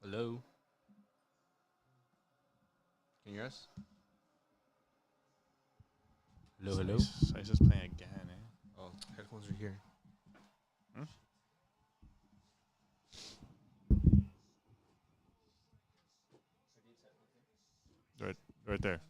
Hello? Can you hear us? Hello, hello? Sice is playing again, eh? Oh, headphones are here. Hmm? Right there.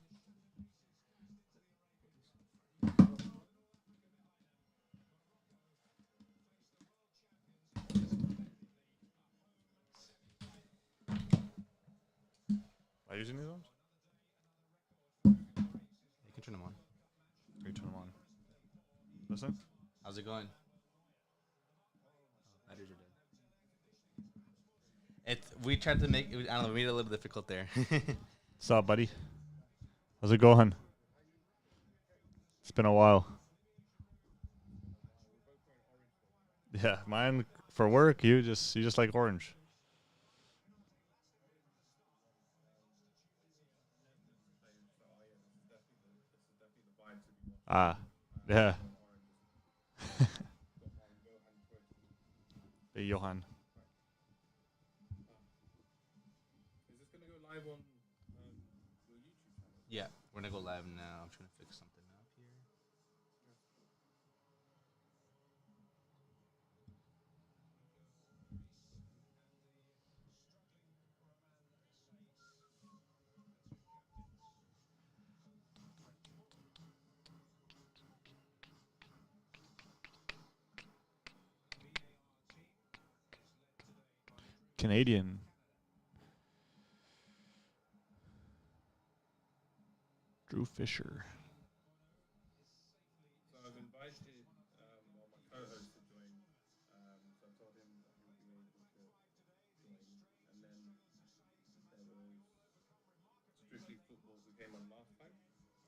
Are you using these ones? You can turn them on. Or you turn them on? Listen. How's it going? Batteries are dead. We tried to make it, I don't know, we made it a little difficult there. What's up, buddy? How's it going? It's been a while. Yeah, mine for work. You just like orange. Ah, yeah. Hey, Johan. Yeah, we're gonna go live now. I'm trying to fix something up here. Canadian. Drew Fisher.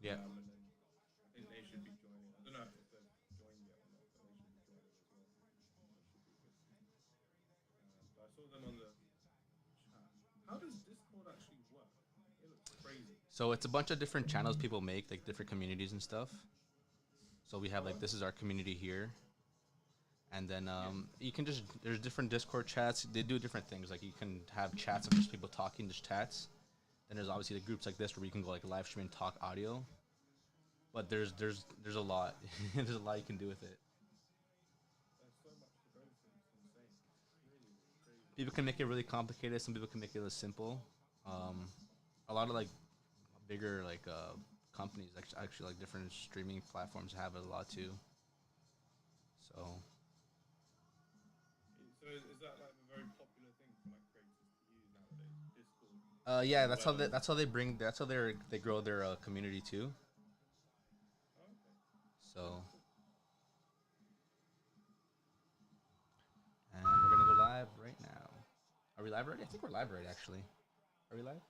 Yeah. So it's a bunch of different channels people make, like different communities and stuff. So we have like this is our community here, and then you can just there's different Discord chats. They do different things. Like you can have chats of just people talking, just chats. Then there's obviously the groups like this where you can go like live stream and talk audio. But there's a lot. There's a lot you can do with it. People can make it really complicated. Some people can make it really simple. Um, a lot of like bigger like companies actually like different streaming platforms have it a lot too. So yeah, that's how they bring that's how they grow their community too. So and we're gonna go live right now. Are we live already? I think we're live already actually. Are we live?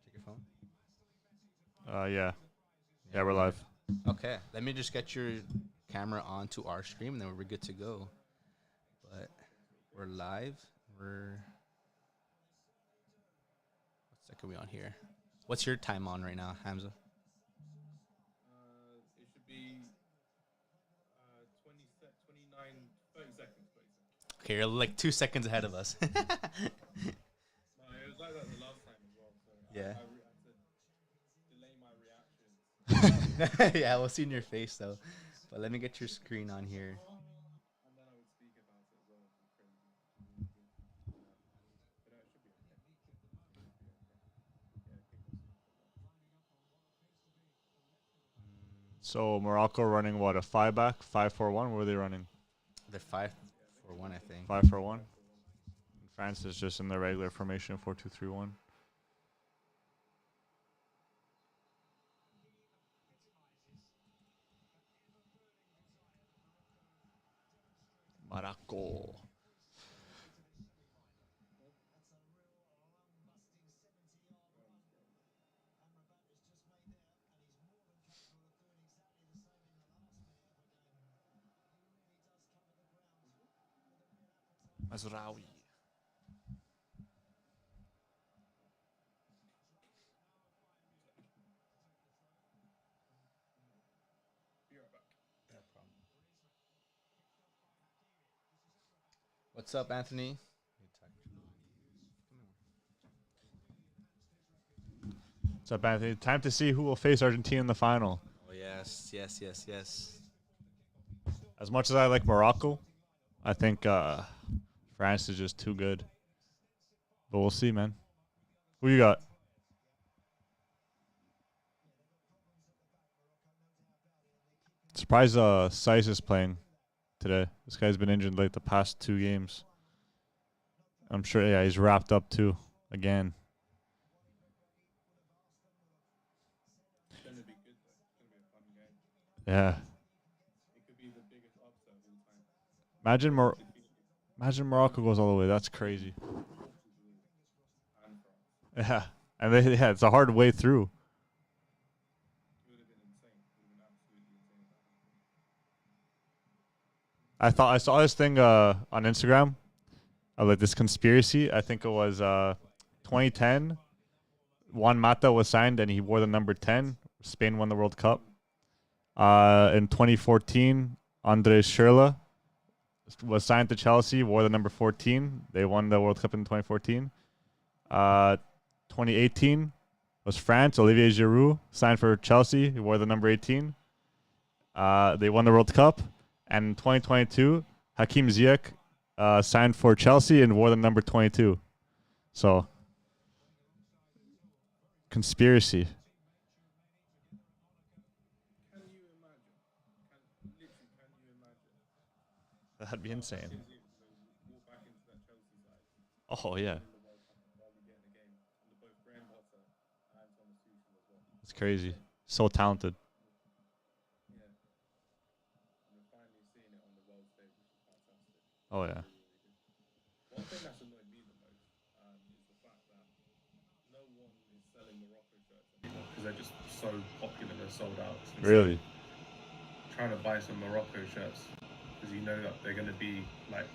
Check your phone. Yeah. Yeah, Yeah, we're we're live. live. Okay, let me just get your camera onto our stream, and then we're good to go. But we're live. What second are we on here? What's your time on right now, Hamza? Okay, you're like 2 seconds ahead of us. Yeah. Yeah, we'll see in your face though. But let me get your screen on here. So Morocco running what, a 5-back, 5-4-1? What are they running? They're 5-4-1, I think. 5-4-1. France is just in the regular formation, 4-2-3-1. Morocco. Mazraoui. No problem. What's up, Anthony? Come on. What's up, Anthony? Time to see who will face Argentina in the final. Oh yes, yes, yes, yes. As much as I like Morocco, I think France is just too good. But we'll see, man. Who you got? Surprised Saiz is playing today. This guy's been injured like the past 2 games. I'm sure, yeah, he's wrapped up too again. It's going to be good, though. It's going to be a fun game. Yeah. It could be the biggest upset of all time. Imagine Morocco goes all the way. That's crazy. And France. Yeah, and yeah, it's a hard way through. It would have been insane. It would have been absolutely insane. I thought I saw this thing on Instagram of like this conspiracy. I think it was 2010. Juan Mata was signed and he wore the number 10. Spain won the World Cup. In 2014, Andres Schürrle was signed to Chelsea, wore the number 14. They won the World Cup in 2014. 2018 was France. Olivier Giroud signed for Chelsea. He wore the number 18. They won the World Cup. And in 2022, Hakim Ziyech signed for Chelsea and wore the number 22. So, conspiracy. Can you imagine? Can you imagine? That'd be insane. Walk back into that Chelsea side. Oh, yeah. In the World Cup while we get in the game. Under both Graham Potter and Thomas Tuchel as well. It's crazy. So talented. Yeah. And we're finally seeing it on the world stage, which is fantastic. Oh, yeah. One thing that's annoyed me the most is the fact that no one is selling Morocco shirts anymore because they're just so popular, they're sold out. It's insane. Really? Trying to buy some Morocco shirts because you know that they're going to be like,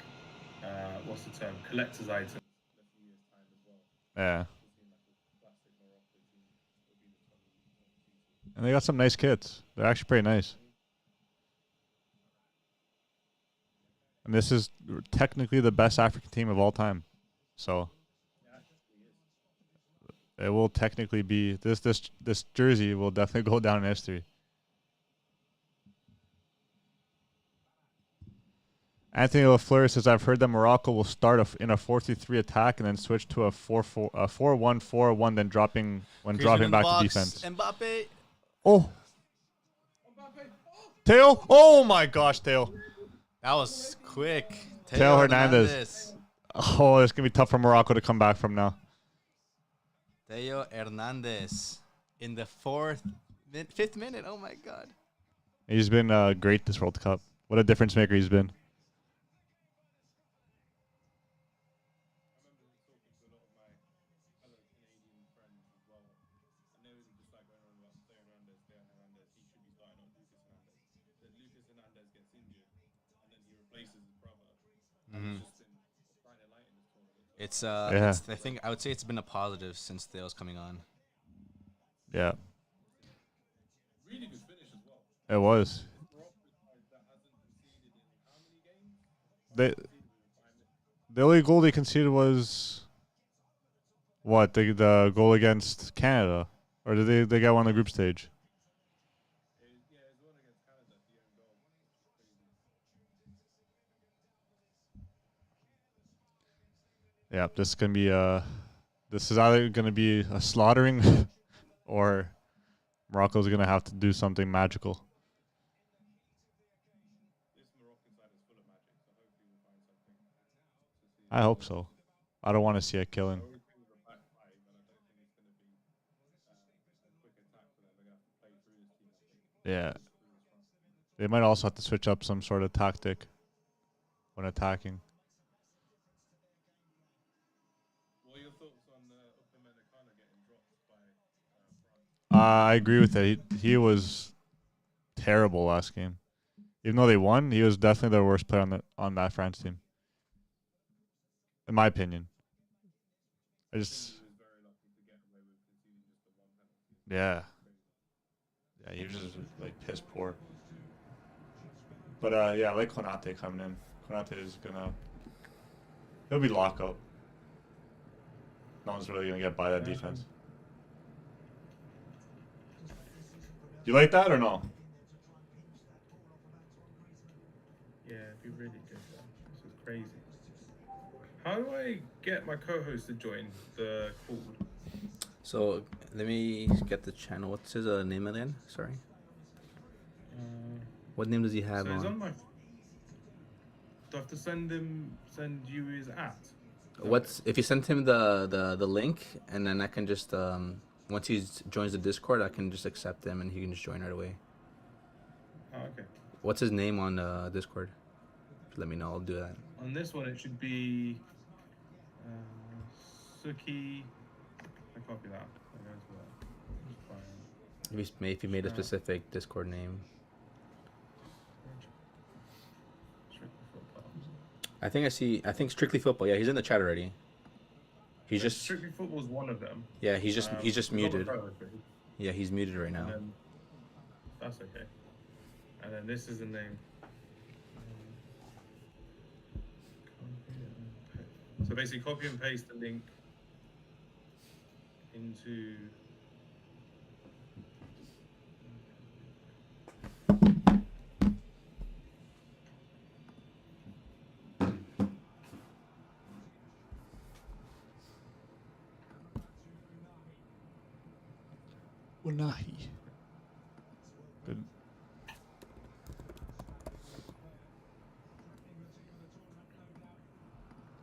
what's the term? Collector's items in a few years' time as well. Yeah. It seems like a classic Morocco team will be the 2022. And they got some nice kits. They're actually pretty nice. And this is technically the best African team of all time. So it will technically be this jersey will definitely go down in history. Anthony Lafleur says, "I've heard that Morocco will start in a 4-3 attack and then switch to a 4-1-4-1, then dropping back to defense." Mbappe. Oh, Teo! Oh my gosh, Teo! That was quick. Teo Hernandez. Oh, it's gonna be tough for Morocco to come back from now. Teo Hernandez in the 5th minute. Oh my God. He's been great this World Cup. What a difference maker he's been. It's Yeah. I think I would say it's been a positive since Theo's coming on. Yeah, Really good finish as well. it was. The only goal they conceded was what? The goal against Canada, or did they get one on the group stage? Yeah, this is gonna be this is either gonna be a slaughtering, or Morocco's gonna have to do something magical. I hope so. I don't want to see a killing. Yeah. They might also have to switch up some sort of tactic when attacking. What are your thoughts on Upamecano getting dropped by France? I agree with that. He was terrible last game. Even though they won, he was definitely the worst player on that France team, in my opinion. I just, yeah, he was just like piss poor. But yeah, I like Konate coming in. Konate is he'll be lockout. No one's really gonna get by that defense. You like that or no? Yeah, it'd be really good. Though. This is crazy. How do I get my co-host to join the call? So let me get the channel. What's his name again? Sorry. What name does he have So he's on? on my. Do I have to send you his at? What's if you send him the link, and then I can just once he joins the Discord, I can just accept him and he can just join right away. Oh, okay. What's his name on Discord? Let me know. I'll do that. On this one, it should be Suki. I copy that. I go to that. Just find If you made a specific Discord name. Strictly Football. I think Strictly Football. Yeah, he's in the chat already. He's So just Strictly Football is one of them. yeah. He's just It's on muted. the co-host page. Yeah, he's muted right now. And then, that's okay. And then this is the name. So basically, copy and paste the link into. Wallahi. Good.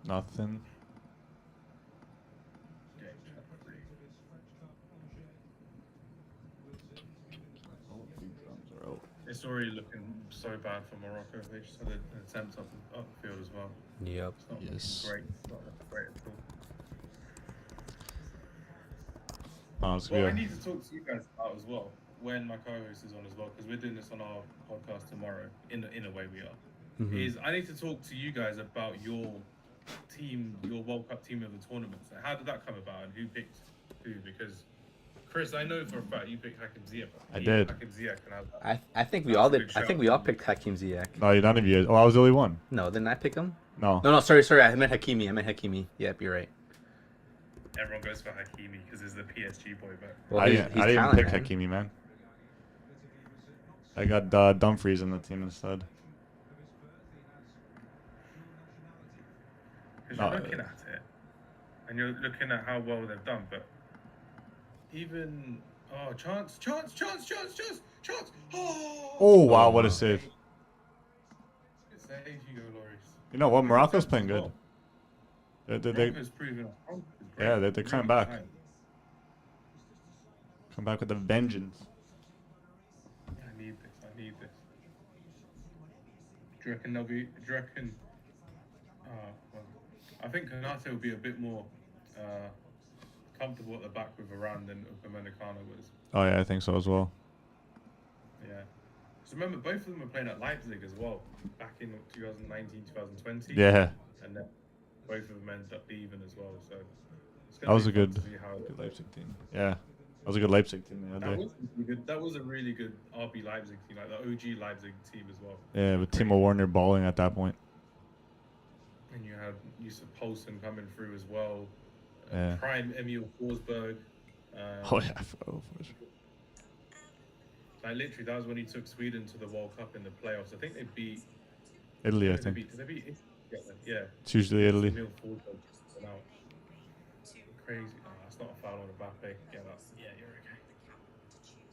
Nothing. It's already looking so bad for Morocco. They just had an attempt up the field as well. Yep. It's not Yes. looking great. It's not looking great at all. Oh, it's Well, I good. need to talk to you guys about as well when my co-host is on as well, because we're doing this on our podcast tomorrow. In a way, we are. Mhm. Is I need to talk to you guys about your team, your World Cup team of the tournament. So how did that come about, and who picked who? Because Chris, I know for a fact you picked Hakim Ziyech. I did. Hakim Ziyech can have that. I think we That's all a did. big I think shout. we all picked Hakim Ziyech. No, none of you. Oh, I was the only one. No, didn't I pick him? No. No, sorry. I meant Hakimi. Yep, you're right. Everyone goes for Hakimi because he's the PSG boy, but Well, I he's didn't even talent, pick man. Hakimi, man. I got Dumfries in the team instead. because No, you're looking at it and you're looking at how well they've done, but even chance. Oh, wow, Oh, what a wow. save. Good save, Hugo Lloris. You know what? Morocco's Good playing attempt good. as They well. Morocco's proven us wrong. It's great. Yeah, they're coming back. exciting. come back with a vengeance. I need this. Do you reckon they'll be? Do you reckon? Well, I think Konate will be a bit more comfortable at the back with Varane than Upamecano was. Oh, yeah, I think so as well. Yeah. Because remember, both of them were playing at Leipzig as well, back in 2019, 2020. Yeah. And then both of them ended up leaving as well. So it's That gonna was be a fun good, to see how good Leipzig team. Yeah. That was a good Leipzig team the other day. that was a really good RB Leipzig team, like the OG Leipzig team as well. Yeah, with Timo Werner balling at that point. And you had Yusuf Poulsen coming through as well. Yeah. Prime Emil Forsberg. Oh, yeah. Like literally, that was when he took Sweden to the World Cup in the playoffs. I think they beat Italy, I Did think. they beat Italy? Yeah. It's usually Italy. Emil Forsberg went out. Crazy. No, that's not a foul on Mbappe. Yeah, you're okay.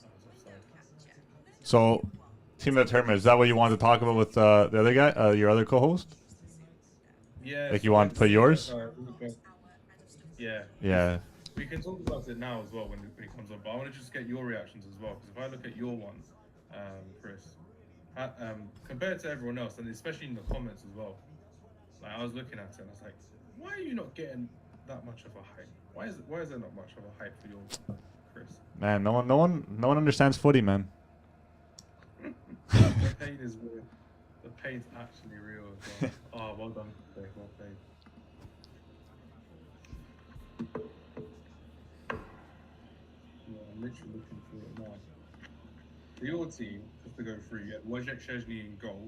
That was offside. So, team of the tournament, is that what you wanted to talk about with the other guy, your other co-host? Yeah. Like you want to put yours? Yeah. Yeah. We can talk about it now as well when it comes up, but I want to just get your reactions as well. Because if I look at your one, Chris, compared to everyone else, and especially in the comments as well, like I was looking at it and I was like, why are you not getting that much of a hype? Why is there not much of a hype for your Chris? Man, no one understands footy, man. The pain is real. The pain's actually real as well. Oh, well done. Well played. Yeah, I'm literally looking through it now. For your team, just to go through, you had Wojciech Szczesny in goal.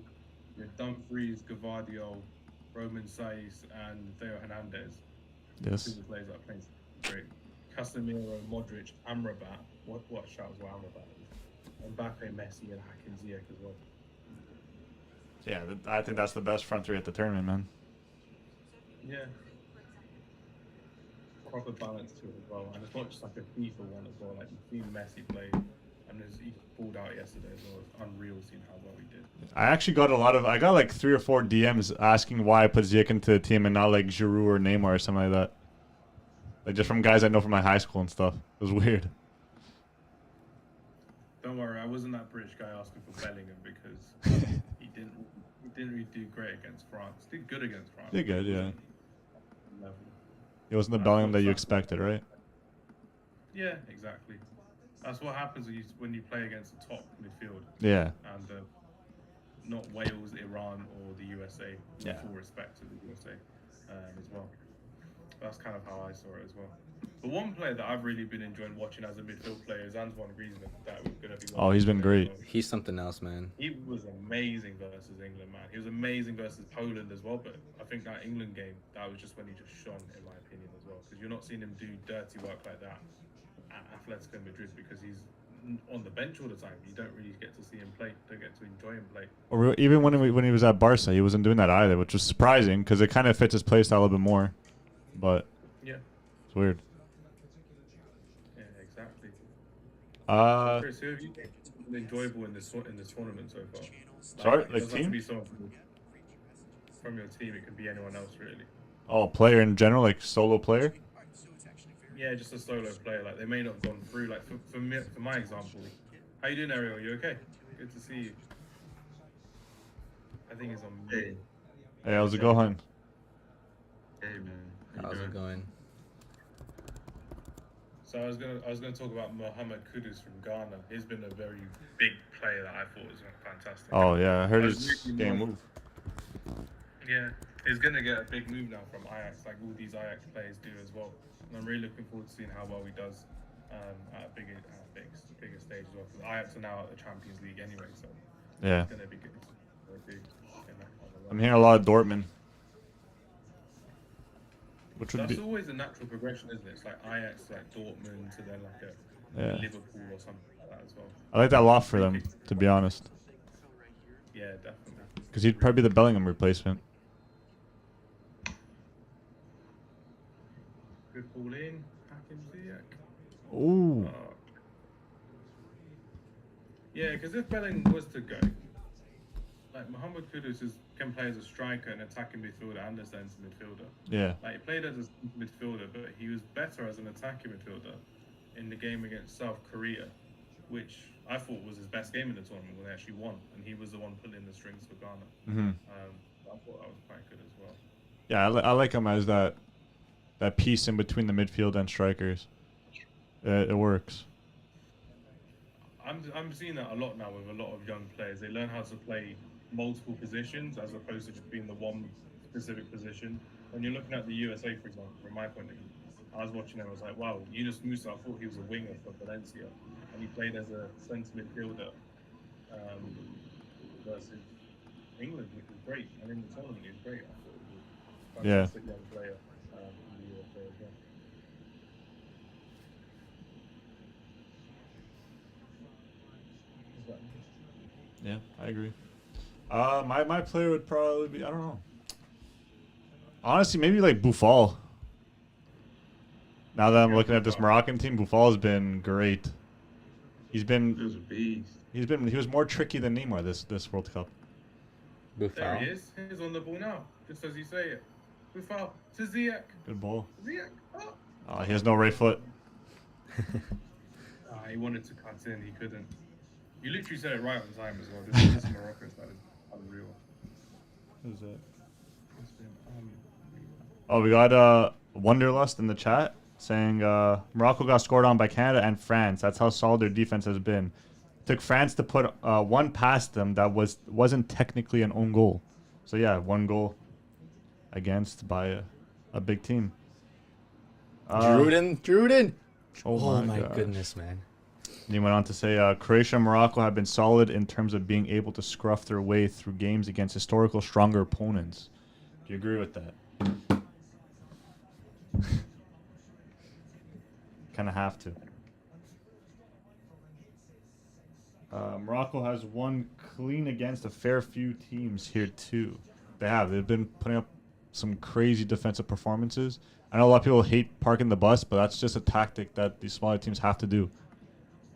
You had Dumfries, Gavadio, Roman Saiz, and Theo Hernandez. Yes. Two of the players that are playing great. Casemiro, Modric, Amrabat. What shouts were Amrabat? Mbappe, Messi, and Hakim Ziyech as well. Yeah, I think that's the best front three at the tournament, man. Yeah. Proper balance to it as well, and it's not just like a FIFA one as well. Like you've seen Messi play, and he pulled out yesterday as well. It's unreal seeing how well he did. I actually got I got like 3 or 4 DMs asking why I put Ziyech into the team and not like Giroud or Neymar or something like that. Like just from guys I know from my high school and stuff. It was weird. Don't worry, I wasn't that British guy asking for Bellingham because he didn't really do great against France. Did good against France. Did good, yeah. Level. It wasn't the Bellingham that you expected, right? Yeah, exactly. That's what happens when you play against the top midfield. Yeah. And not Wales, Iran, or the USA. Yeah. Full respect to the USA as well. That's kind of how I saw it as well. But one player that I've really been enjoying watching as a midfield player is Antoine Griezmann. That we're gonna be. Oh, he's been great. He's something else, man. He was amazing versus England, man. He was amazing versus Poland as well. But I think that England game, that was just when he just shone, in my opinion, as well. Because you're not seeing him do dirty work like that at Atletico Madrid because he's on the bench all the time. You don't really get to see him play. Don't get to enjoy him play. Or even when he was at Barca, he wasn't doing that either, which was surprising because it kind of fits his play style a little bit more. But yeah, it's weird. Yeah, exactly. Chris, who have you been enjoyable in this tournament so far? Sorry, it like doesn't team? have to be someone from your team. It could be anyone else, really. Oh, player in general, like solo player. Yeah, just a solo player. Like they may not have gone through. Like for me, for my example, how you doing, Ariel? You okay? Good to see you. I think it's on me. Hey, how's it going? Hey man. How's it going? So I was gonna talk about Mohamed Kudus from Ghana. He's been a very big player that I thought was fantastic. Oh yeah, I heard his game move. Yeah, he's gonna get a big move now from Ajax, like all these Ajax players do as well. And I'm really looking forward to seeing how well he does at a bigger stage as well. Because Ajax are now at the Champions League anyway, so Yeah. it's gonna be good. I'm hearing a lot of Dortmund. Which would That's be always a natural progression, isn't it? It's like Ajax, like Dortmund, to then like Yeah. Liverpool or something like that as well. I like that a lot for them, to be honest. Yeah, definitely. Because he'd probably be the Bellingham replacement. Good ball in, Hakim Ziyech. Ooh. Yeah, because if Bellingham was to go, like Mohamed Kudus can play as a striker, an attacking midfielder, and a centre midfielder. Yeah. Like he played as a midfielder, but he was better as an attacking midfielder in the game against South Korea, which I thought was his best game in the tournament when they actually won, and he was the one pulling the strings for Ghana. Mm-hmm. I thought that was quite good as well. Yeah, I like him as that piece in between the midfield and strikers. It works. I'm seeing that a lot now with a lot of young players. They learn how to play multiple positions as opposed to just being the one specific position. When you're looking at the USA, for example, from my point of view, I was watching him, I was like, wow, Yunus Musa, I thought he was a winger for Valencia, and he played as a centre midfielder versus England, which was great. And in the tournament, he was great. I thought he was a fantastic young player in the USA as well. Yeah, I agree. My player would probably be, I don't know. Honestly, maybe like Buffal. Now that I'm looking at this Moroccan team, Buffal's been great. He was a beast. He was more tricky than Neymar this World Cup. Buffal. There he is. He's on the ball now, just as you say it. Buffal to Ziyech. Good ball. Ziyech. Oh. He has no right foot. He wanted to cut in, he couldn't. You literally said it right on time as well. This Morocco side is unreal. Who's that? Oh, we got Wonderlust in the chat saying Morocco got scored on by Canada and France. That's how solid their defense has been. Took France to put one past them that wasn't technically an own goal. So yeah, 1 goal against by a big team. Druden. Oh my gosh. goodness, man. And he went on to say, Croatia and Morocco have been solid in terms of being able to scruff their way through games against historical stronger opponents. Do you agree with that? Kind of have to. Morocco has won clean against a fair few teams here too. They have. They've been putting up some crazy defensive performances. I know a lot of people hate parking the bus, but that's just a tactic that these smaller teams have to do.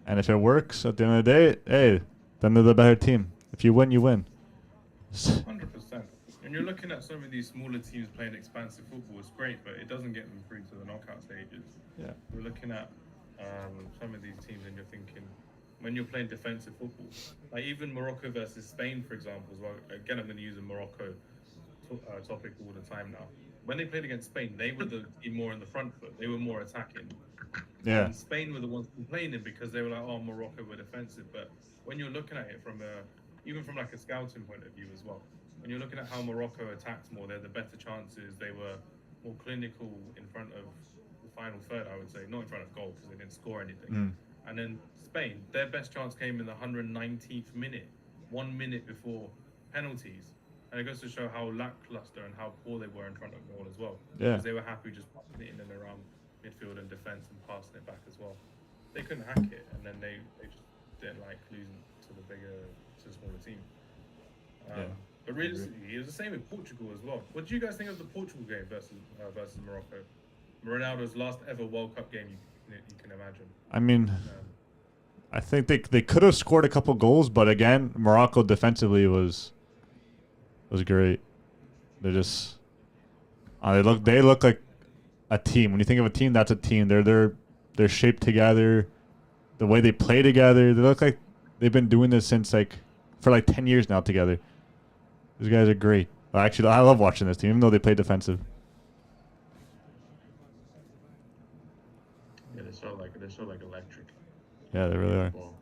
And if it works, at the end of the day, hey, then they're the better team. If you win, you win. 100%. And you're looking at some of these smaller teams playing expansive football. It's great, but it doesn't get them through to the knockout stages. Yeah. We're looking at some of these teams, and you're thinking, when you're playing defensive football, like even Morocco versus Spain, for example, as well. Again, I'm going to use a Morocco topic all the time now. When they played against Spain, they were the team more in the front foot. They were more attacking. Yeah. And Spain were the ones complaining because they were like, "Oh, Morocco were defensive." But when you're looking at it even from like a scouting point of view as well, when you're looking at how Morocco attacked more, they're the better chances. They were more clinical in front of the final third, I would say, not in front of goal because they didn't score anything. And then Spain, their best chance came in the 119th minute, 1 minute before penalties. And it goes to show how lackluster and how poor they were in front of goal as well. Yeah. Because they were happy just passing it in and around midfield and defense and passing it back as well. They couldn't hack it, and then they just didn't like losing to the smaller team. But realistically, it was the same with Portugal as well. What do you guys think of the Portugal game versus Morocco? Ronaldo's last ever World Cup game you can imagine. I mean, I think they could have scored a couple goals, but again, Morocco defensively was great. They just they look like a team. When you think of a team, that's a team. They're shaped together. The way they play together, they look like they've been doing this since for 10 years now together. These guys are great. Actually, I love watching this team, even though they play defensive. Yeah, they're so electric. Yeah, they really are. Well,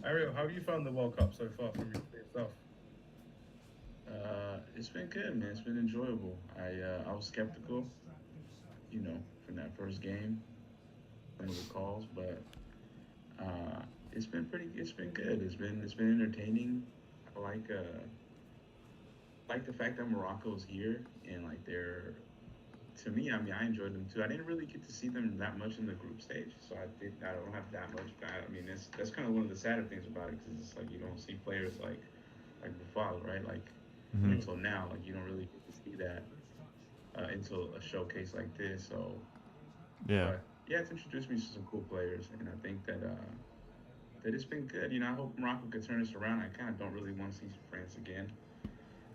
Ariel, how have you found the World Cup so far from yourself? it's been good, man. It's been enjoyable. I was skeptical, from that first game, some of the calls, but it's been good. It's been entertaining. I like the fact that Morocco's here and they're. To me, I mean, I enjoyed them too. I didn't really get to see them that much in the group stage, so I don't have that much. I mean, that's kind of one of the sadder things about it because it's you don't see players like Buffalo, right? Until now, you don't really get to see that until a showcase like this. So Yeah. yeah, it's introduced me to some cool players, and I think that it's been good. I hope Morocco could turn this around. I kind of don't really want to see France again.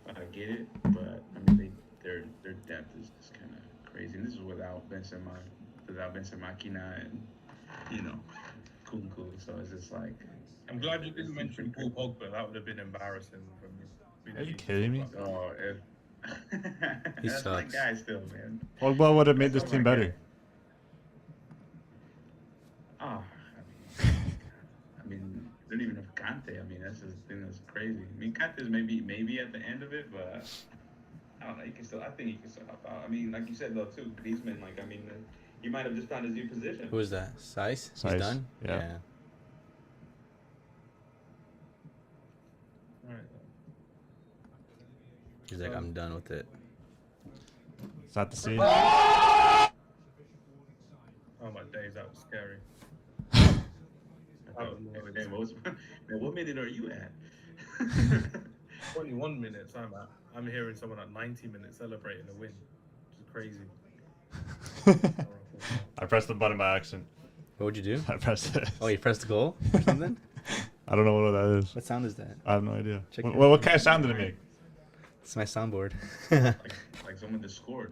I get it, but I mean, their depth is just kind of crazy. And this is without Benzema Makina, and Kunku. So it's just I'm glad you didn't mention Paul Pogba. That would have been embarrassing from you. Are you kidding me? oh, He that's my sucks. guy still, man. Pogba would have made this That's team my better. guy. Oh, I mean, they don't even have Kante. I mean, that's the thing that's crazy. I mean, Kante's maybe at the end of it, but I don't know. I think he can still help out. I mean, like you said though, too, Griezmann. He might have just found his new position. Who is that? Size? He's Size, done? yeah. All right. He's like, I'm done with it. It's not the same. Oh my days, that was scary. What minute are you at? 21 minutes I'm hearing someone at 90 minutes celebrating a win, which is crazy. I pressed the button by accident. What would you do? I pressed it. Oh, you pressed the goal or something? I don't know what that is. What sound is that? I have no idea. Check What kind of sound did it make? It's my soundboard. like someone just scored.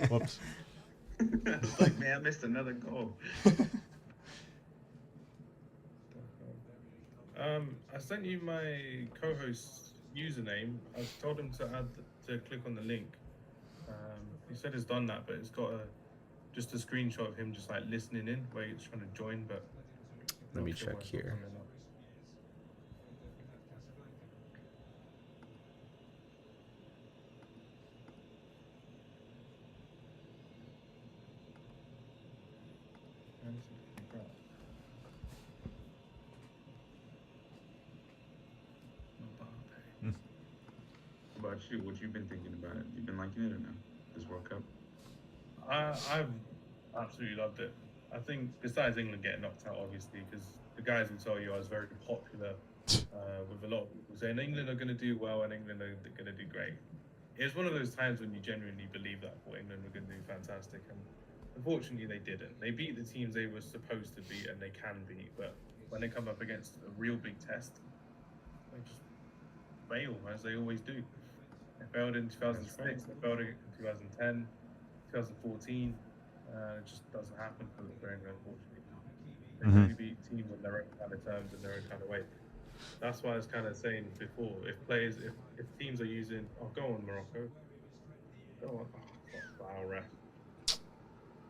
Whoops. I was man, I missed another goal. I sent you my co-host's username. I told him to click on the link. He said he's done that, but it's got just a screenshot of him just listening in, where he's trying to join. But Let me not sure check why it's not here. coming up. you what you've been thinking about it. You've been liking it or no? This World Cup. I've absolutely loved it. I think besides England getting knocked out, obviously, because the guys will tell you I was very popular with a lot of people saying England are going to do well and England are going to do great. It was one of those times when you genuinely believe that for England were going to do fantastic, and unfortunately they didn't. They beat the teams they were supposed to beat and they can beat, but when they come up against a real big test, they just fail as they always do. They failed in 2006, they failed in 2010, 2014. It just doesn't happen for England, unfortunately. They really beat teams on their own kind of terms and their own kind of way. That's why I was kind of saying before, if teams are using, go on Morocco, go on, foul ref.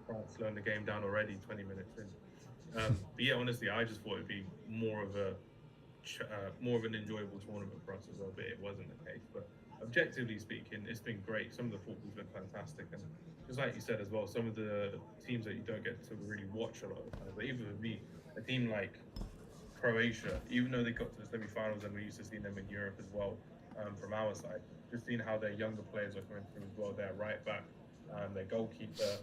France slowing the game down already, 20 minutes in. But yeah, honestly, I just thought it'd be more of an enjoyable tournament for us as well, but it wasn't the case. But objectively speaking, it's been great. Some of the football's been fantastic, and just like you said as well, some of the teams that you don't get to really watch a lot of the time. But even with me, a team like Croatia, even though they got to the semi-finals and we're used to seeing them in Europe as well, from our side, just seeing how their younger players are coming through as well. Their right back, their goalkeeper,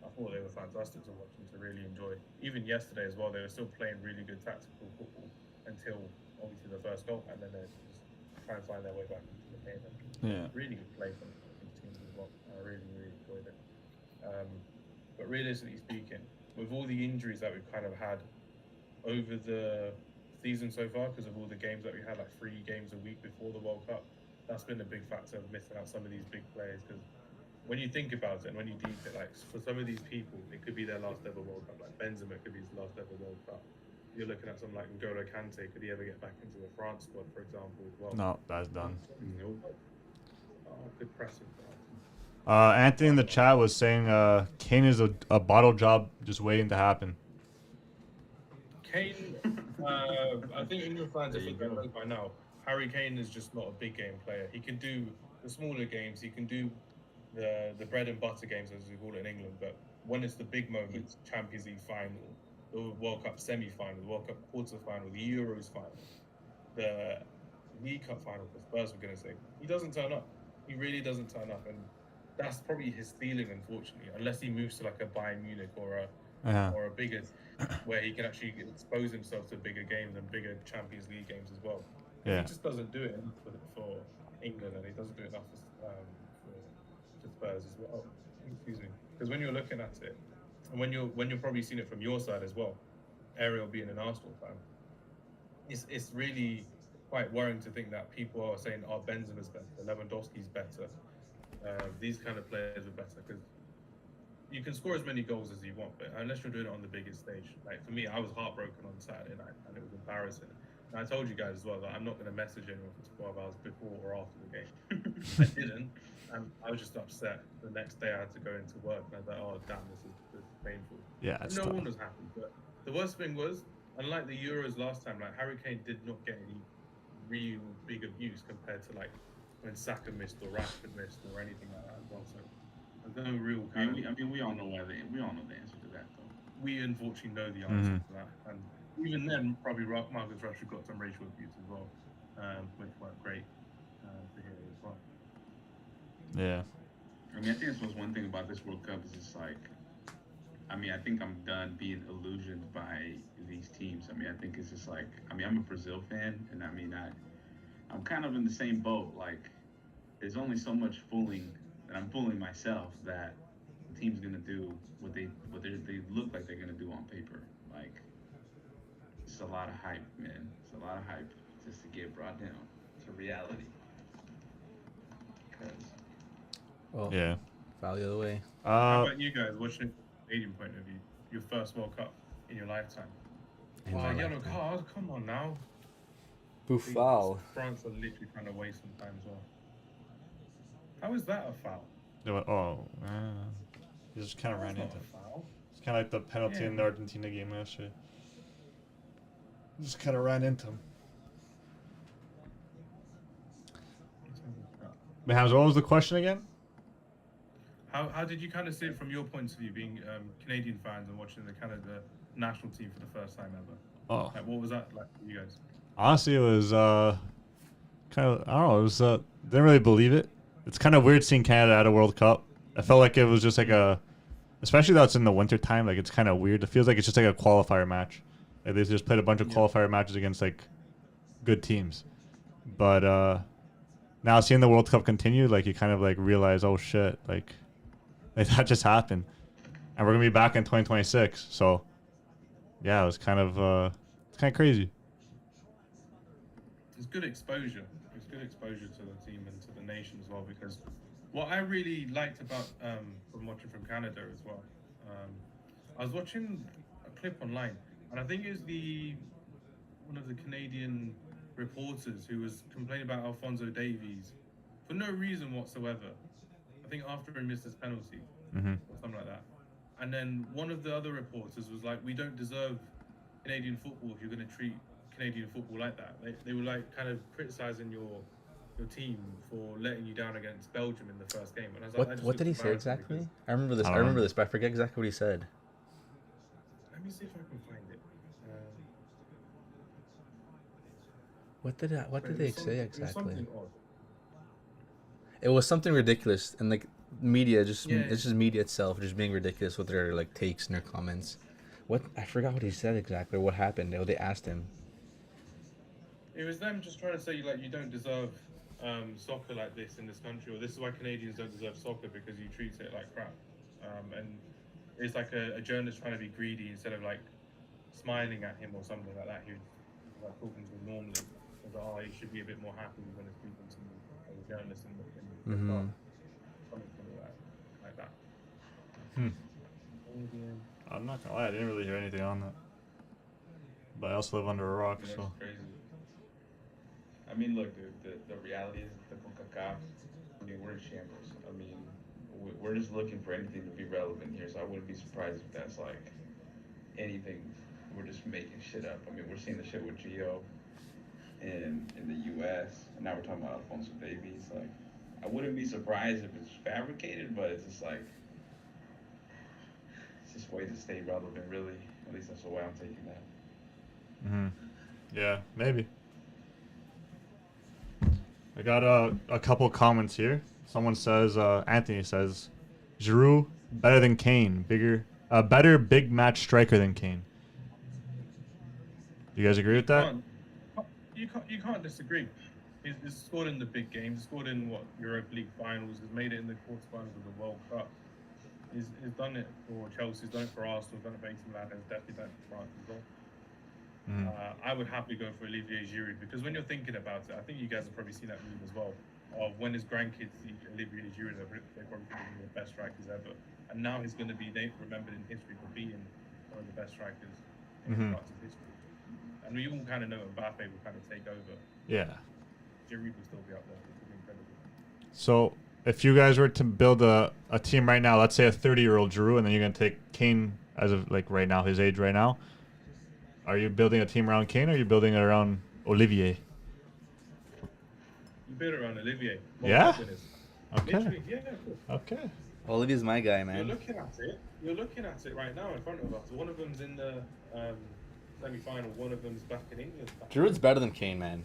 I thought they were fantastic to watch and to really enjoy. Even yesterday as well, they were still playing really good tactical football until obviously the first goal, and then they just try and find their way back into the game. Yeah. Really good play from these teams as well. I really, really enjoyed it. But realistically speaking, with all the injuries that we've kind of had over the season so far, because of all the games that we had, like 3 games a week before the World Cup, that's been a big factor of missing out some of these big players. Because when you think about it and when you deep it, like for some of these people, it could be their last ever World Cup. Like Benzema could be his last ever World Cup. You're looking at someone like N'Golo Kante. Could he ever get back into the France squad, for example, as well? No, that's done. Good pressing. Anthony in the chat was saying Kane is a bottle job just waiting to happen. Kane, I think England fans are thinking by now. Harry Kane is just not a big game player. He can do the smaller games. He can do the bread and butter games, as we call it in England. But when it's the big moments, Champions League final, the World Cup semi-final, the World Cup quarter-final, the Euros final, the League Cup final for Spurs, we're going to say, he doesn't turn up. He really doesn't turn up. And that's probably his ceiling, unfortunately, unless he moves to like a Bayern Munich or a bigger, where he can actually expose himself to bigger games and bigger Champions League games as well. Yeah. He just doesn't do it enough for England, and he doesn't do it enough for Spurs as well. Excuse me, because when you're looking at it, and when you're probably seeing it from your side as well, Ariel being an Arsenal fan, it's really quite worrying to think that people are saying, "Oh, Benzema's better, Lewandowski's better." These kind of players are better because you can score as many goals as you want, but unless you're doing it on the biggest stage. Like for me, I was heartbroken on Saturday night, and it was embarrassing. And I told you guys as well that I'm not going to message anyone for 12 hours before or after the game. I didn't, and I was just upset. The next day I had to go into work, and I was like, "Oh damn, this is painful." Yeah, it's no tough. one was happy. But the worst thing was, unlike the Euros last time, like Harry Kane did not get any real big abuse compared to like when Saka missed or Rashford missed or anything like that as well. So there's no real kind we all know the answer to that though. We unfortunately know the answer to that, and even then, probably Marcus Rashford got some racial abuse as well, which weren't great to hear as well. Yeah. I mean, I think that's one thing about this World Cup is it's like, I mean, I think I'm done being illusioned by these teams. I mean, I think it's just like, I mean, I'm a Brazil fan, and I mean, I'm kind of in the same boat. Like, there's only so much fooling that I'm fooling myself that the team's gonna do what they look like they're gonna do on paper. Like, it's a lot of hype, man. It's a lot of hype just to get brought down to reality. Well, Yeah. value of the way. How about you guys watching it from a Canadian point of view? Your first World Cup in your lifetime. Yellow card, come on now. Foul. France are literally trying to waste some time as well. How is that a foul? He just kind of ran That's into not him. a foul. It's kind of like the penalty in the Argentina game yesterday. Just kind of ran into him. Mahams, what was the question again? How did you kind of see it from your point of view, being Canadian fans and watching the Canada national team for the first time ever? Oh, Like, what was that like for you guys? honestly, it was kind of, I don't know. It was didn't really believe it. it's kind of weird seeing Canada at a World Cup. I felt like it was just like a, especially though it's in the winter time. Like it's kind of weird. It feels like it's just like a qualifier match. Like they just played a bunch of qualifier matches against like good teams. But now seeing the World Cup continue, like you kind of like realize, oh shit, like that just happened, and we're gonna be back in 2026. So yeah, it was kind of it's kind of crazy. It's good exposure. It's good exposure to the team and to the nation as well. Because what I really liked about from watching from Canada as well, I was watching a clip online, and I think it was one of the Canadian reporters who was complaining about Alphonso Davies for no reason whatsoever. I think after he missed his penalty or something like that. And then one of the other reporters was like, "We don't deserve Canadian football if you're going to treat Canadian football like that." They were like kind of criticizing your team for letting you down against Belgium in the first game. And I was like, What did he say exactly? because- I remember this. I I don't remember know. this, but I forget exactly what he said. Let me see if I can find it. What did But it they was say some- It exactly? was something odd. It was something ridiculous, and like media, Yeah. it's just media itself just being ridiculous with their like takes and their comments. What I forgot what he said exactly. What happened? They asked him. It was them just trying to say like you don't deserve soccer like this in this country, or this is why Canadians don't deserve soccer because you treat it like crap. And it's like a journalist trying to be greedy instead of like smiling at him or something like that. He was like talking to him normally. He was like, oh, he should be a bit more happy when he's speaking to a journalist in the Mhm. something like that. Hmm. Canadian. I'm not gonna lie, I didn't really hear anything on that. But I also live under a rock, That's so crazy. I mean, look, dude, the reality is the CONCACAF, I mean, we're in shambles. I mean, we're just looking for anything to be relevant here, so I wouldn't be surprised if that's like anything. We're just making shit up. I mean, we're seeing the shit with Gio in the U.S., and now we're talking about Alphonso Davies. Like, I wouldn't be surprised if it's fabricated, but it's just like, it's just ways to stay relevant, really. At least that's the way I'm taking that. yeah, maybe. I got a couple comments here. Someone says, Anthony says, Giroud better than Kane, better big match striker than Kane. Do you guys agree with that? You can't disagree. He's scored in the big games. He's scored in Europa League finals. He's made it in the quarterfinals of the World Cup. He's done it for Chelsea. He's done it for Arsenal. He's done it for AC Milan. He's definitely done it for France as well. I would happily go for Olivier Giroud because when you're thinking about it, I think you guys have probably seen that meme as well. Of when his grandkids see Olivier Giroud, they probably think he's the best strikers ever. And now he's going to be remembered in history for being one of the best strikers in parts of history. And we all kind of know Mbappe will kind of take over. Yeah. Giroud will still be up there. It's incredible. So if you guys were to build a team right now, let's say a 30-year-old Giroud, and then you're gonna take Kane as of like right now, his age right now. Are you building a team around Kane, or are you building it around Olivier? You build around Olivier. Yeah? Okay. Literally, yeah, of course. Okay. Olivier's my guy, You're man. looking at it. You're looking at it right now in front of us. One of them's in the semi-final. One of them's back in England. Giroud's better than Kane, man.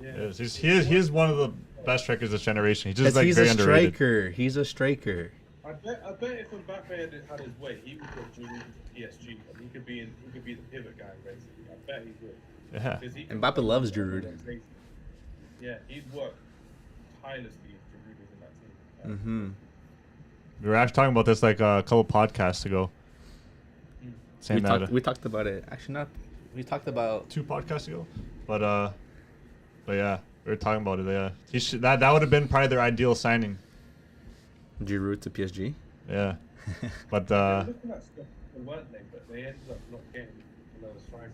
Yeah. He is one of the best strikers of this generation. He's just like He's very a underrated. striker. He's a striker. I bet if Mbappe had his way, he would go Giroud to PSG. And he could be the pivot guy basically. I bet he would. Yeah. Because he can- Mbappe loves Giroud. Yeah, he'd work tirelessly if Giroud was in that team. Mm-hmm. We were actually talking about this like a couple podcasts ago. Saying that We talked about it. Actually, not. We talked about 2 podcasts ago, but yeah, we were talking about it. Yeah, that would have been probably their ideal signing. Giroud to PSG. Yeah, but They were looking at stuff, weren't they? But they ended up not getting another striker.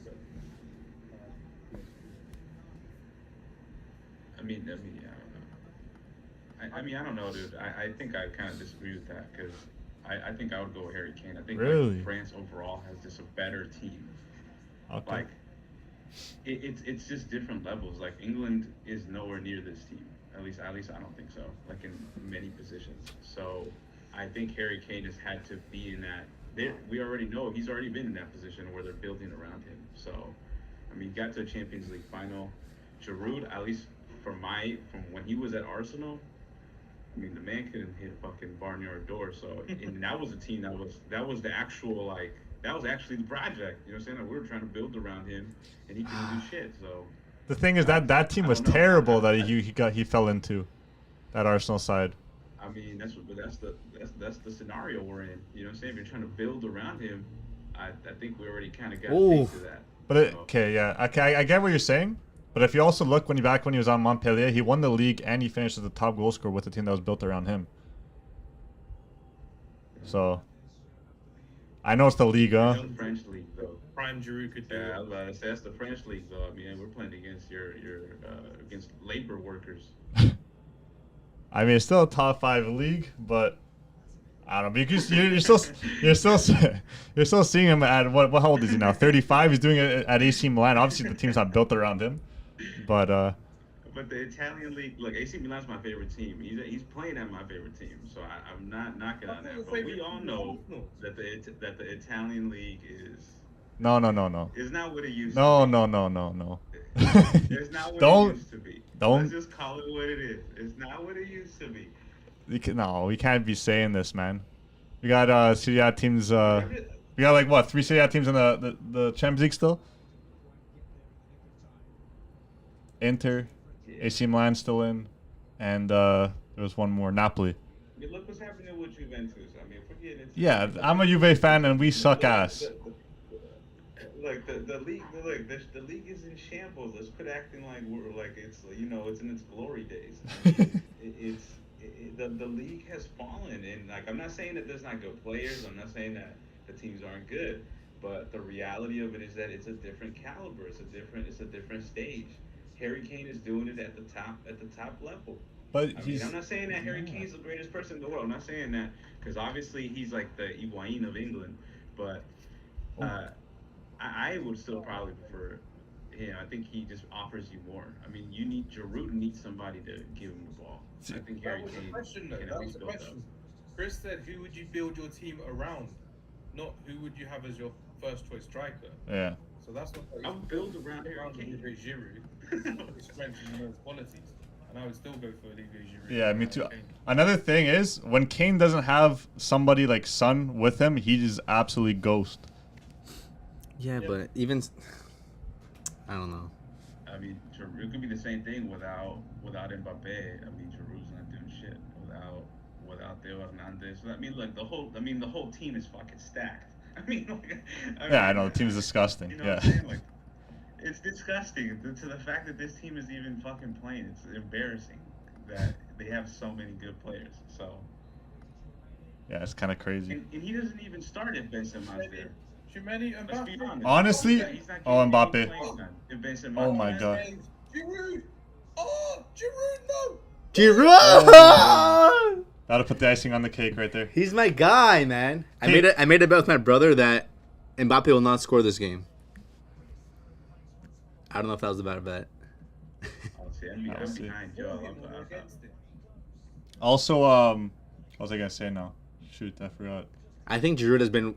I mean, yeah, I don't know. I don't know, dude. I think I kind of disagree with that because I think I would go with Harry Kane. I think Really? like, France overall has just a better team. okay. Like, it's just different levels. Like England is nowhere near this team. At least I don't think so. Like in many positions. So I think Harry Kane has had to be in that. We already know he's already been in that position where they're building around him. So I mean, he got to a Champions League final. Giroud, at least from when he was at Arsenal, I mean, the man couldn't hit a fucking barnyard door. So, and that was a team that was the actual like that was actually the project. You know what I'm saying? Like, we were trying to build around him, and he couldn't do shit. So The thing is that team I was don't know. terrible that he fell into, that Arsenal side. I mean, that's the scenario we're in. You know what I'm saying? If you're trying to build around him, I think we already kind of got a Ooh. taste of that. But So, okay, yeah, I get what you're saying. But if you also look when he was on Montpellier, he won the league and he finished as the top goal scorer with the team that was built around him. So I know it's the league, It's the French league, though. Prime Giroud could do Yeah, I it. was about to say that's the French league, though. I mean, we're playing against your against labor workers. I mean, it's still a top 5 league, but I don't know, because you're still seeing him at what how old is he now? 35. He's doing it at AC Milan. Obviously, the team's not built around him, but But the Italian league, look, AC Milan's my favorite team. He's playing at my favorite team, so I'm not knocking on that. But we all know that the Italian league no. is not what it used No. to be. It's not what Don't- it used to be. don't- Let's just call it what it is. It's not what it used to be. we can't be saying this, man. We got Serie A teams. We got like what 3 Serie A teams in the Champions League still. Inter, AC Milan still in, and there was one more, Napoli. I mean, look what's happening with Juventus. I mean, if we're getting into Yeah, I'm a Juve fan, and we suck ass. Like the league, the league is in shambles. Let's quit acting like we're like it's it's in its glory days. The league has fallen, and like I'm not saying that there's not good players. I'm not saying that the teams aren't good, but the reality of it is that it's a different caliber. It's a different stage. Harry Kane is doing it at the top level. But I mean, I'm not saying that Harry Kane's the greatest person in the world. I'm not saying that because obviously he's like the Higuain of England, but I would still probably prefer him. I think he just offers you more. I mean, Giroud needs somebody to give him the ball. I think Harry That was the Kane question, though. can That at was least the build up. question. Chris said, "Who would you build your team around? Not who would you have as your first choice striker." yeah. So that's what I would build around Harry Kane. Olivier Giroud, his strengths and those qualities, and I would still go for Olivier Giroud. Yeah, me over too. Kane. Another thing is when Kane doesn't have somebody like Son with him, he is absolutely ghost. Yeah, but even I don't know. I mean, Giroud could be the same thing without Mbappe. I mean, Giroud's not doing shit without Theo Hernandez. I mean, look, the whole team is fucking stacked. I mean, Yeah, I know the team's disgusting. You know Yeah. what I'm saying? Like, it's disgusting to the fact that this team is even fucking playing. It's embarrassing that they have so many good players. So, Yeah, it's kind of crazy. and he doesn't even start if Benzema's there. Tchouameni and Let's be Mbappe. honest. Honestly, He's not oh, getting Mbappe. any playing time if Benzema's Oh my there. God. And Giroud. Oh, Giroud, no. Giroud! That'll put the icing on the cake right there. He's my guy, man. I Hey. made a bet with my brother that Mbappe will not score this game. I don't know if that was a bad bet. I'll see. I'm I'll see. behind Joe. Or against it. Also, what was I gonna say now? Shoot, I forgot. I think Giroud has been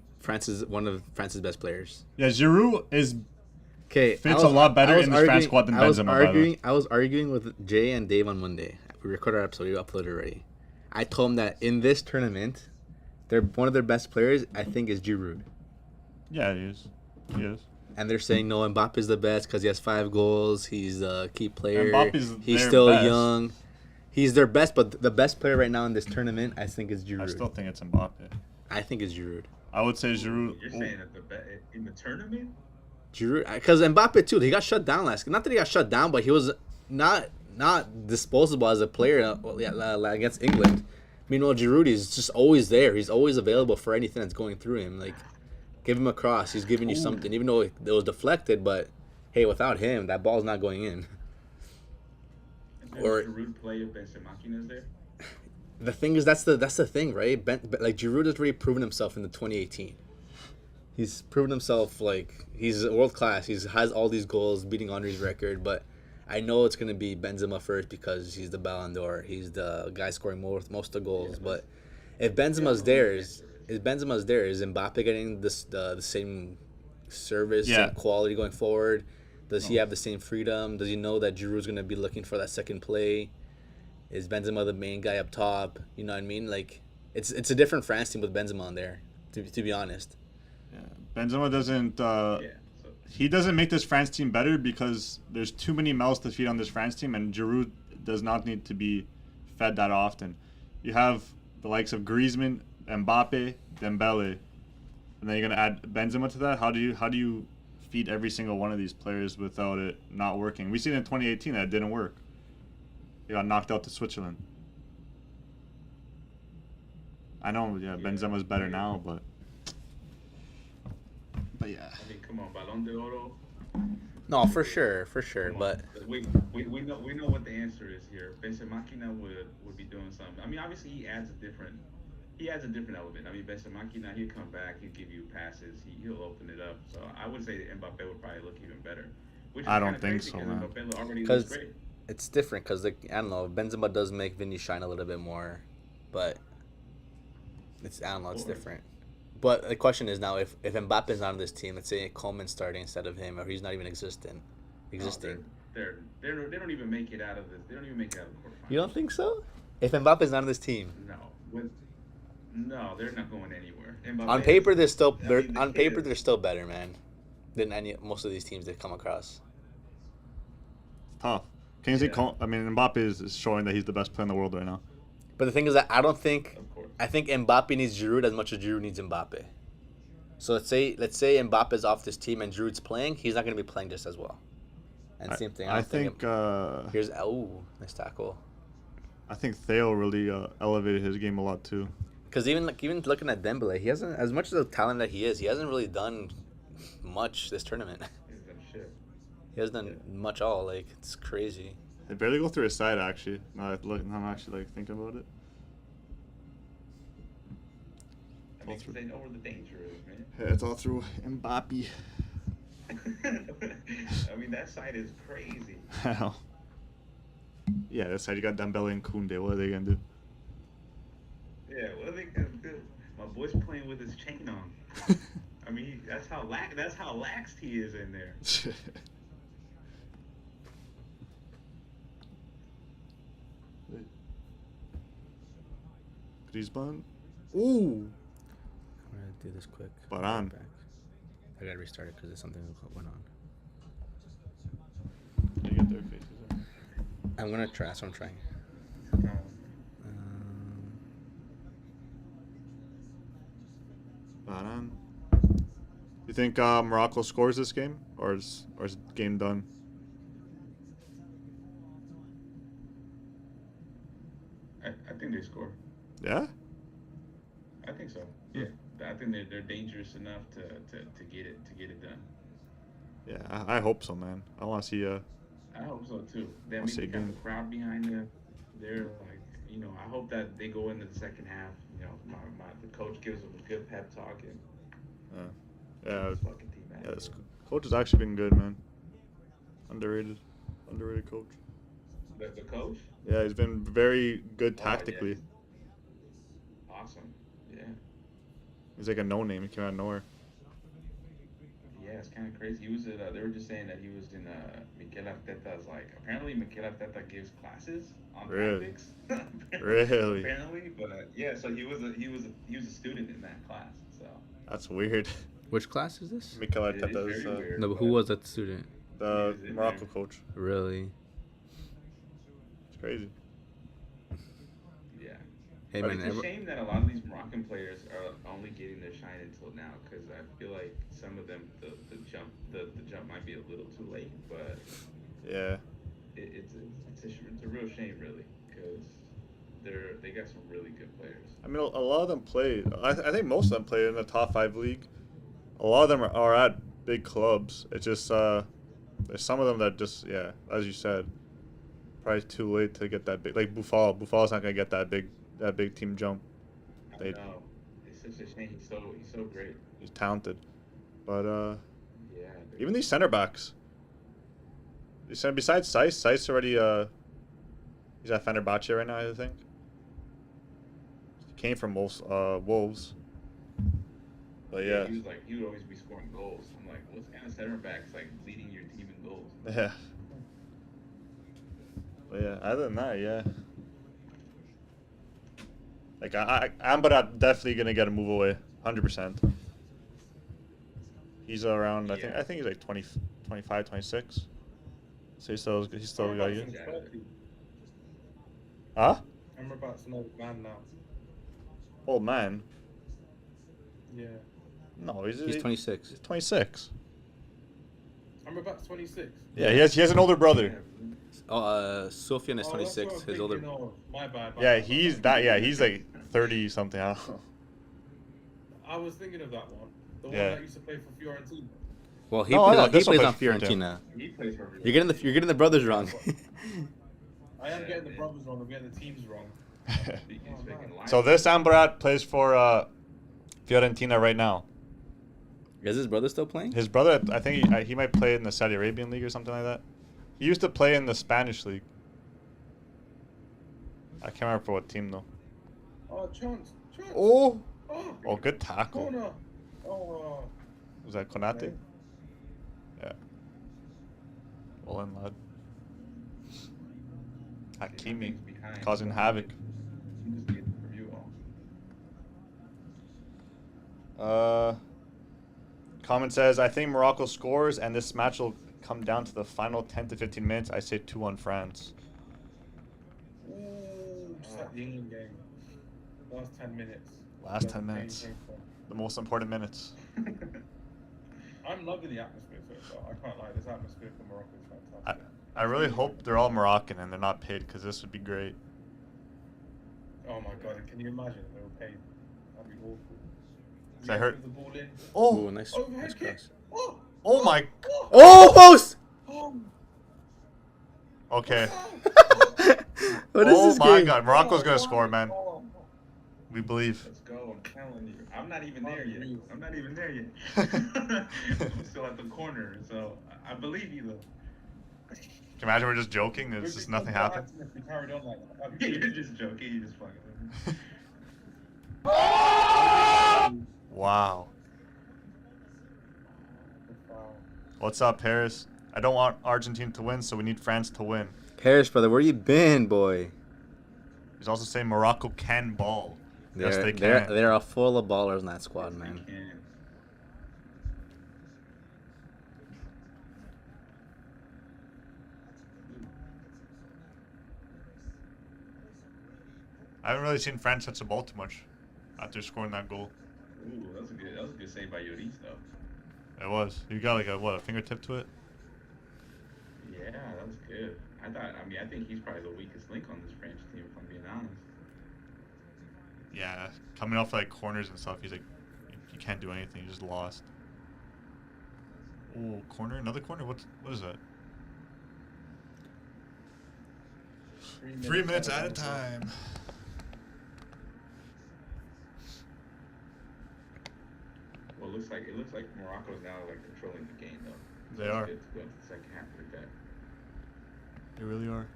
one of France's best players. Yeah, Giroud Okay, fits a lot better in this France squad than Benzema. By the way. I was arguing with Jay and Dave on Monday. We recorded our episode. We uploaded already. I told him that in this tournament, one of their best players, I think, is Giroud. Yeah, he is. He is. And they're saying no, Mbappe is the best because he has 5 goals. He's a key player. Mbappe's He's their still best. young. He's their best, but the best player right now in this tournament, I think, is Giroud. I still think it's Mbappe. I think it's Giroud. I would say Giroud. You're saying that in the tournament? Giroud, because Mbappe too, he got shut down last. Not that he got shut down, but he was not disposable as a player against England. Meanwhile, Giroud is just always there. He's always available for anything that's going through him. Like, give him a cross, he's giving you something, even though it was deflected. But hey, without him, that ball's not going in. Does Or- Giroud play if Benzema is there? The thing is, that's the thing, right? Like Giroud has already proven himself in the 2018. He's proven himself like he's world class. He has all these goals, beating Henry's record. But I know it's gonna be Benzema first because he's the Ballon d'Or. He's the guy scoring most of the goals. But if Benzema's there, is Mbappe getting the same service Yeah. and quality going forward? Does he No. have the same freedom? Does he know that Giroud's gonna be looking for that second play? Is Benzema the main guy up top? You know what I mean? Like, it's a different France team with Benzema on there. To be honest. Yeah. Benzema doesn't. Yeah. So He doesn't make this France team better because there's too many mouths to feed on this France team, and Giroud does not need to be fed that often. You have the likes of Griezmann, Mbappe, Dembele, and then you're gonna add Benzema to that. How do you feed every single one of these players without it not working? We seen in 2018 that it didn't work. He got knocked out to Switzerland. I know, yeah, Benzema's better now, but yeah. I mean, come on, Balón de Oro. No, for sure, Come on. but We know what the answer is here. Bensemacina would be doing something. I mean, obviously he adds a different element. I mean, Bensemacina, he'll come back, he'll give you passes, he'll open it up. So I would say that Mbappe would probably look even better. Which is I don't kinda think crazy so, 'cause man. Mbappe already looks because great. it's different. Because like I don't know, Benzema does make Vinny shine a little bit more, but it's I don't know, it's Of course. different. But the question is now, if Mbappe's not on this team, let's say Coleman's starting instead of him, or he's not even existing. They don't even make it out of this. They don't even make it out of the quarterfinals. You don't think so? If Mbappe's not on this team, No, they're not going anywhere. on paper they're still I they're mean, the on kid paper is- they're still better, man, than most of these teams they've come across. Tough. Can you say? Yeah. I mean, Mbappe is showing that he's the best player in the world right now. But the thing is that I don't think Of course. I think Mbappe needs Giroud as much as Giroud needs Mbappe. So let's say Mbappe's off this team and Giroud's playing, he's not going to be playing just as well. And same thing. I think Here's nice tackle. I think Theo really elevated his game a lot too. Because even looking at Dembele, he hasn't, as much as the talent that he is, he hasn't really done much this tournament. He's done shit. He hasn't done much all. Like, it's crazy. They barely go through his side actually. Now I'm actually like thinking about it. I mean, 'cause they know where the danger is, man. Yeah, it's all through Mbappe. I mean, that side is crazy. Hell. Yeah, that side you got Dembele and Koundé. What are they gonna do? Yeah, what are they gonna do? My boy's playing with his chain on. I mean, that's how laxed he is in there. Griezmann. Ooh. I'm gonna do this quick. Baran. Back. I gotta restart it because there's something that went on. You get their faces. I'm gonna try. That's what I'm trying. Um, Baran. You think Morocco scores this game, or is the game done? I think they score. Yeah. I think so. Yeah, I think they're dangerous enough to get it done. Yeah, I hope so, man. I want to see. I hope so too. They, I I'll mean, say they got again. the crowd behind them. They're like, I hope that they go into the second half. The coach gives them a good pep talk and Yeah. this fucking team. Yeah. This coach has actually been good, man. Underrated coach. The coach. Yeah, he's been very good Oh, yeah. tactically. Awesome. Yeah. He's like a no-name. He came out of nowhere. Yeah, it's kind of crazy. He was at, they were just saying that he was in Mikel Arteta's, apparently Mikel Arteta gives classes on Really? tactics. Really? Apparently, but yeah, so he was a student in that class. So That's weird. Which class is this? Mikel it is Arteta's very weird. No, but who was that student? the He was in Morocco there. coach. Really? It's crazy. Yeah. Hey, But man. it's a shame that a lot of these Moroccan players are only getting their shine until now, because I feel like some of them the jump might be a little too late, but Yeah. it's a real shame really, because they got some really good players. I mean, a lot of them play. I think most of them play in the top 5 league. A lot of them are at big clubs. It's just there's some of them that just as you said, probably too late to get that big. Like Buffal. Buffal's not gonna get that big team jump. I know. It's such a shame. He's so great. He's talented, but Yeah. even these center backs. Besides Seiss already he's at Fenerbahce right now, I think. He came from Wolves. But yeah. He was like, he would always be scoring goals. I'm like, what's kind of center backs like leading your team in goals? Yeah. But yeah, other than that, yeah. Like I'm definitely gonna get a move away, 100%. He's around. I think he's like 20, 25, 26. So he's still got you. Huh? I'm about to know the man now. Old man. Yeah. No, he's 26. He's 26. I'm about 26. Yeah, he has an older brother. Oh, Sofian is Oh, that's 26. what I'm His older. thinking of. My bad. Yeah, he's like 30 something. I don't know. I was thinking of that one. The one Yeah. that used to play for Fiorentina. Well, he No, plays, no, on, he this one plays on plays for Fiorentina. He plays for. You're getting the brothers wrong. I am getting the brothers wrong. I'm getting the teams wrong. So this Ambarat plays for Fiorentina right now. Is his brother still playing? His brother, I think he might play in the Saudi Arabian league or something like that. He used to play in the Spanish league. I can't remember for what team though. Oh, chance. Oh, Oh, good tackle. corner. Oh, Was that Konate? Okay. Yeah. Well in, lad. Hakimi causing havoc. Comment says, I think Morocco scores and this match will come down to the final 10 to 15 minutes. I say 2-1 France. just like the England game. Last 10 minutes. Last 10 minutes. The most important minutes. I'm loving the atmosphere so far. I can't lie. This atmosphere for Morocco is fantastic. I really hope they're all Moroccan and they're not paid because this would be great. Oh my god, can you imagine if they were paid? That'd be awful. So I heard. The ball in. Oh, Ooh, nice. Overhead Nice kick. cross. Oh, oh my. Almost! oh. Okay. What is Oh this my game? god, Morocco's gonna score, man. Oh. We believe. Let's go. I'm telling you. I'm not even there yet. I'm not even there yet. I'm still at the corner, so I believe you though. Can you imagine we're just joking? There's just nothing happened. If we carried on like that. Yeah, you're just joking. You just fucking. Wow. What's up, Paris? I don't want Argentina to win, so we need France to win. Paris, brother, where you been, boy? He's also saying Morocco can ball. Yes, they They're can. they're full of ballers in that squad, man. I haven't really seen France touch the ball too much after scoring that goal. Ooh, that was a good save by Lloris though. It was. You got like a fingertip to it? Yeah, that was good. I think he's probably the weakest link on this French team, if I'm being honest. Yeah, coming off like corners and stuff, he's like, you can't do anything. You're just lost. Oh, corner, another corner. What is that? 3 minutes at a time. Well, it looks like Morocco's now like controlling the game though. They are. Good to go into the second half like that. They really are.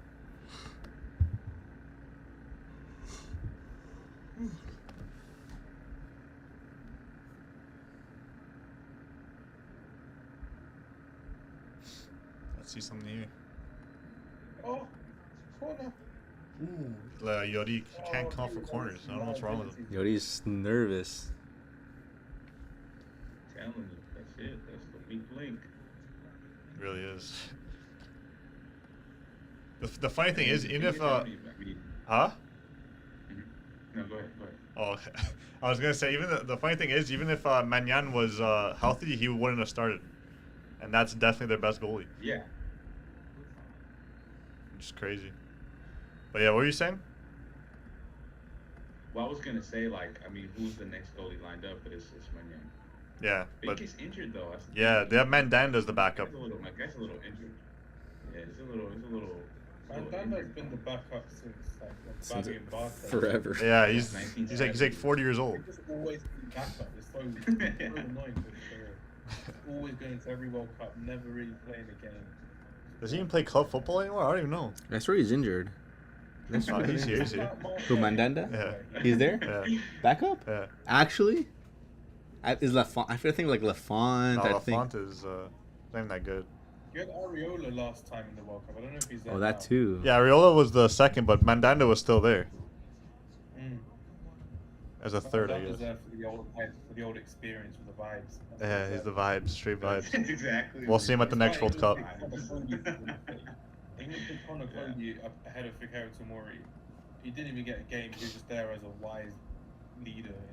Let's see something here. Oh, corner. Ooh. Yorik, he can't come for corners. I don't know what's wrong with him. Yo, he's nervous. Telling you, that's it. That's the weak link. It really is. The funny thing is, even if huh? No, go ahead. Oh, okay. I was gonna say even the funny thing is, even if Magnan was healthy, he wouldn't have started, and that's definitely their best goalie. Yeah. Which is crazy. But yeah, what were you saying? Well, I was gonna say who's the next goalie lined up? But it's Magnan. Yeah, but He's injured though. yeah, they have Mandanda as the backup. My guy's a little injured. Yeah, it's a little. Mandanda's been the backup since Bobby and Barca. Forever. Yeah, he's like 40 years old. He's just always been backup. It's so annoying. Always going to every World Cup, never really playing a game. Does he even play club football anymore? I don't even know. That's where he's injured. That's Oh, he's here. Who, Mandanda? Yeah. He's there? Yeah. Backup? Yeah. Actually? Is Lafont? I feel think like Lafont. No, I think. Lafont is not even that good. You had Areola last time in the World Cup. I don't know if he's there Oh, that now. too. Yeah, Riola was the second, but Mandanda was still there Mm. as a third, I That was guess. there for the old experience, for the vibes. That's Yeah, what he's the there. vibes, straight vibes. That's exactly. We'll what see him at the it next is. World Cup. He would put Conor Cody ahead of Fikayo Tomori. He didn't even get a game. He was just there as a wise leader.